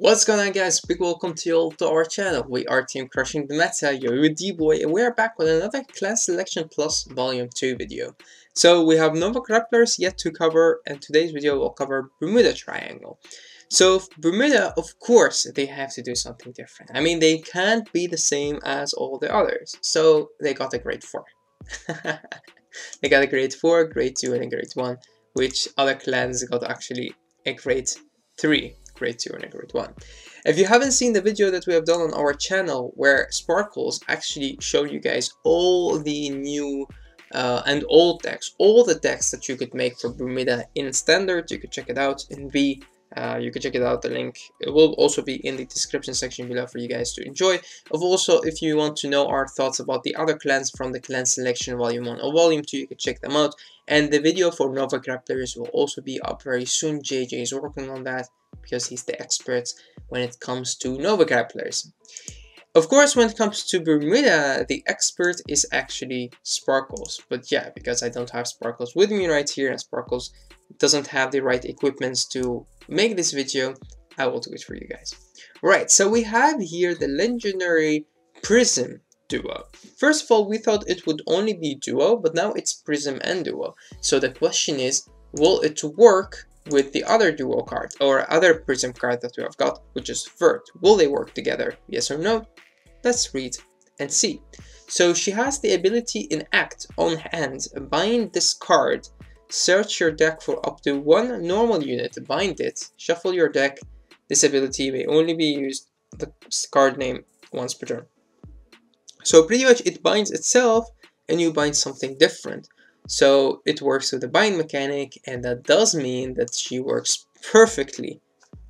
What's going on, guys? Big welcome to you all to our channel. We are Team Crushing the Meta, yo D-Boy, and we are back with another Class Selection Plus Volume 2 video. So we have Nova grapplers yet to cover, and today's video will cover Bermuda Triangle. So Bermuda, of course, they have to do something different. I mean, they can't be the same as all the others. So they got a grade 4. They got a grade 4, grade 2, and a grade 1, which other clans got actually a grade 3. Grade 2 and a grade 1. If you haven't seen the video that we have done on our channel where Sparkles actually show you guys all the new and old decks, all the decks that you could make for Bermuda in Standard, you could check it out. In V, you can check it out. The link it will also be in the description section below for you guys to enjoy. Also, if you want to know our thoughts about the other clans from the Clan Selection Volume 1 or Volume 2, you can check them out. And the video for Nova grapplers will also be up very soon. JJ is working on that because he's the expert when it comes to Nova grapplers. Of course, when it comes to Bermuda, the expert is actually Sparkles. But yeah, because I don't have Sparkles with me right here, and Sparkles doesn't have the right equipments to make this video, I will do it for you guys. Right, so we have here the legendary Prism duo. First of all, we thought it would only be duo, but now it's Prism and duo. So the question is, will it work with the other duo card or other Prism card that we have got, which is Vert? Will they work together? Yes or no? Let's read and see. So she has the ability in Act on hand, bind this card, search your deck for up to one normal unit, bind it, shuffle your deck. This ability may only be used the card name once per turn. So pretty much it binds itself and you bind something different. So it works with the bind mechanic, and that does mean that she works perfectly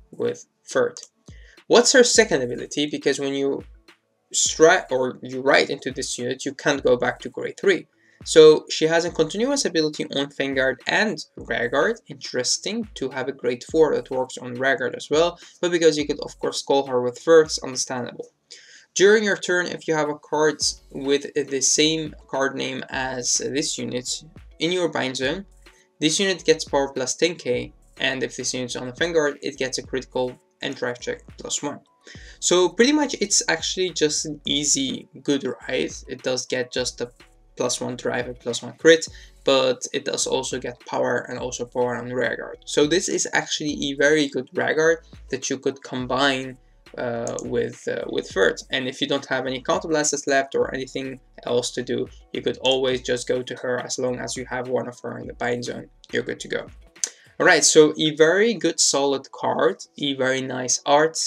with Vert. What's her second ability? Because when you strike or you write into this unit, you can't go back to grade 3. So she has a continuous ability on Vanguard and Vanguard. Interesting to have a grade 4 that works on Vanguard as well, but because you could of course call her with Vert, it's understandable. During your turn, if you have a card with the same card name as this unit in your bind zone, this unit gets power plus 10k, and if this unit is on a Vanguard, it gets a critical and drive check plus 1. So pretty much it's actually just an easy good ride. It does get just a plus 1 drive and plus 1 crit, but it does also get power and also power on Vanguard. So this is actually a very good Vanguard that you could combine with Vert. And if you don't have any counterblasts left or anything else to do, you could always just go to her. As long as you have one of her in the bind zone, you're good to go. Alright, so a very good solid card, a very nice art,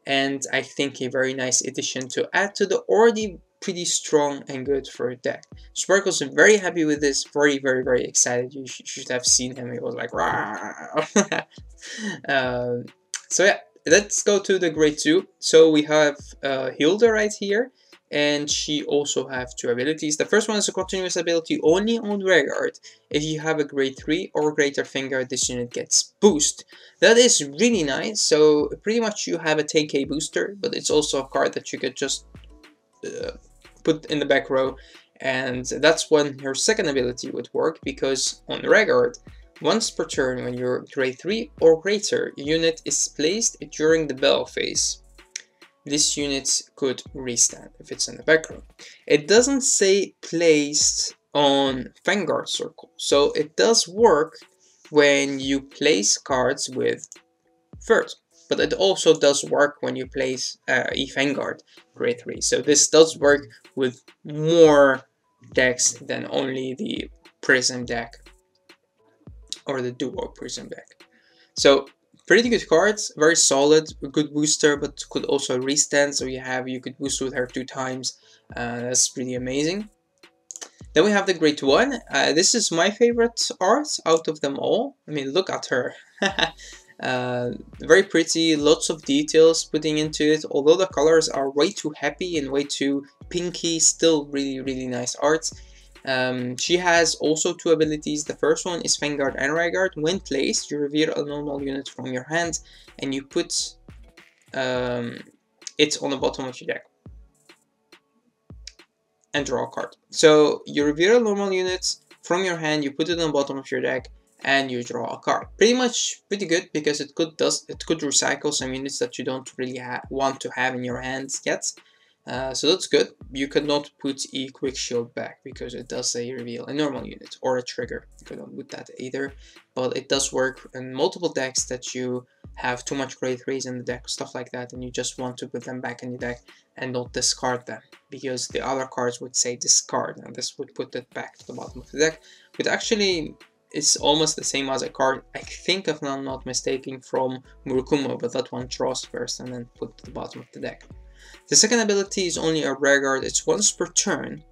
and I think a very nice addition to add to the already pretty strong and good for a deck. Sparkles is very happy with this, very excited. You should have seen him, he was like wow. So yeah, let's go to the grade 2. So we have Hilda right here, and she also have two abilities. The first one is a continuous ability only on Vanguard. If you have a grade 3 or greater Vanguard, this unit gets boost. That is really nice. So pretty much you have a 10k booster, but it's also a card that you could just put in the back row, and that's when her second ability would work, because on Vanguard, once per turn when your grade 3 or greater unit is placed during the battle phase, this unit could restand if it's in the back row. It doesn't say placed on Vanguard circle, so it does work when you place cards with Vert, but it also does work when you place a Vanguard grade 3. So this does work with more decks than only the Prism deck or the duo Prism deck. So pretty good cards, very solid, good booster, but could also restand. So you could boost with her 2 times. That's pretty amazing. Then we have the grade 1. This is my favorite art out of them all. I mean, look at her. Very pretty, lots of details putting into it. Although the colors are way too happy and way too pinky, still really nice art. She has also 2 abilities. The first one is Vanguard and Vanguard. When placed, you reveal a normal unit from your hand and you put it on the bottom of your deck and draw a card. So you reveal a normal unit from your hand, you put it on the bottom of your deck, and you draw a card. Pretty much pretty good, because it could recycle some units that you don't really want to have in your hands yet. So that's good. You cannot put a quick shield back because it does say reveal a normal unit or a trigger. You cannot put that either, but it does work in multiple decks that you have too much grade 3s in the deck, stuff like that, and you just want to put them back in the deck and not discard them, because the other cards would say discard, and this would put it back to the bottom of the deck. But actually, it's almost the same as a card, I think, if I'm not mistaken, from Murukumo, but that one draws first and then put to the bottom of the deck. The second ability is only a rare card. It's once per turn,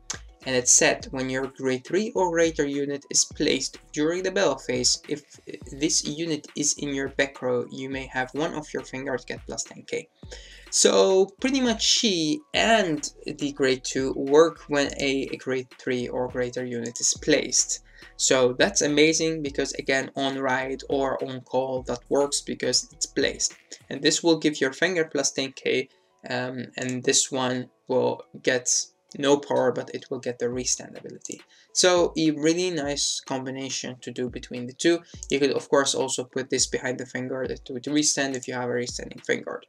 and it's set when your grade 3 or greater unit is placed during the battle phase. If this unit is in your back row, you may have one of your Vanguard get plus 10k. So pretty much she and the grade 2 work when a grade 3 or greater unit is placed. So that's amazing, because again, on ride or on call, that works because it's placed. And this will give your Vanguard plus 10k, and this one will get no power, but it will get the restand ability. So a really nice combination to do between the two. You could of course also put this behind the Vanguard to restand if you have a restanding Vanguard.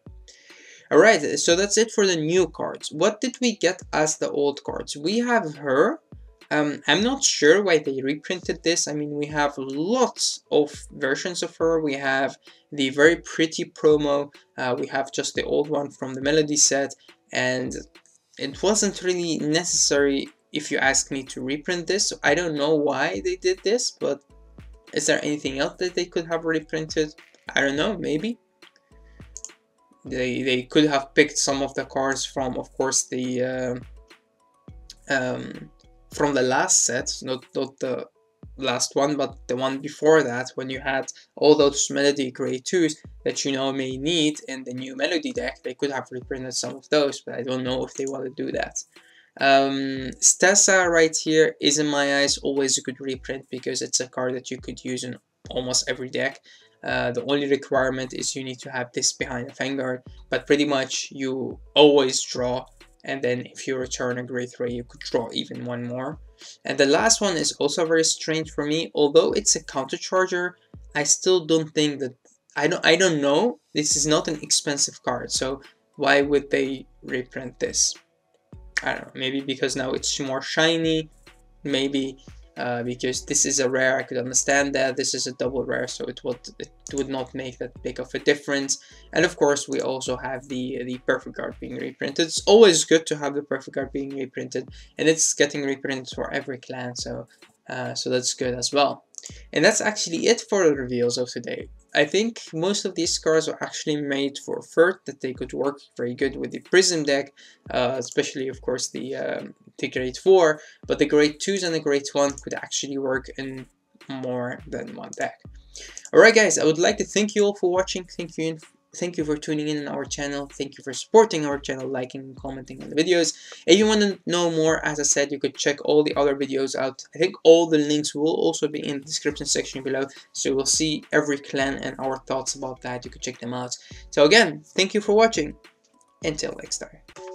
Alright, so that's it for the new cards. What did we get as the old cards? We have her. I'm not sure why they reprinted this. I mean, we have lots of versions of her. We have the very pretty promo. We have just the old one from the Melody set, and it wasn't really necessary, if you ask me, to reprint this. I don't know why they did this, but is there anything else that they could have reprinted? I don't know, maybe. They could have picked some of the cards from, of course, the from the last set, not the last one, but the one before that, when you had all those Melody grade 2s that you now may need in the new Melody deck. They could have reprinted some of those, but I don't know if they want to do that. Stessa right here is, in my eyes, always a good reprint, because it's a card that you could use in almost every deck. The only requirement is you need to have this behind a Vanguard, but pretty much you always draw, and then if you return a grade 3, you could draw even one more. And the last one is also very strange for me. Although it's a counter charger, I still don't think that, I don't know, this is not an expensive card, so why would they reprint this? I don't know, maybe because now it's more shiny, maybe because this is a rare. I could understand that. This is a double rare, so it would not make that big of a difference. And of course, we also have the perfect card being reprinted. It's always good to have the perfect card being reprinted, and it's getting reprinted for every clan, so so that's good as well. And that's actually it for the reveals of today. I think most of these cards are actually made for Furt, that they could work very good with the Prism deck, especially of course the grade 4, but the grade 2s and the grade 1 could actually work in more than one deck. Alright guys, I would like to thank you all for watching. Thank you for tuning in on our channel. Thank you for supporting our channel, liking and commenting on the videos. If you want to know more, as I said, you could check all the other videos out. I think all the links will also be in the description section below, so you will see every clan and our thoughts about that. You could check them out. So again, thank you for watching. Until next time.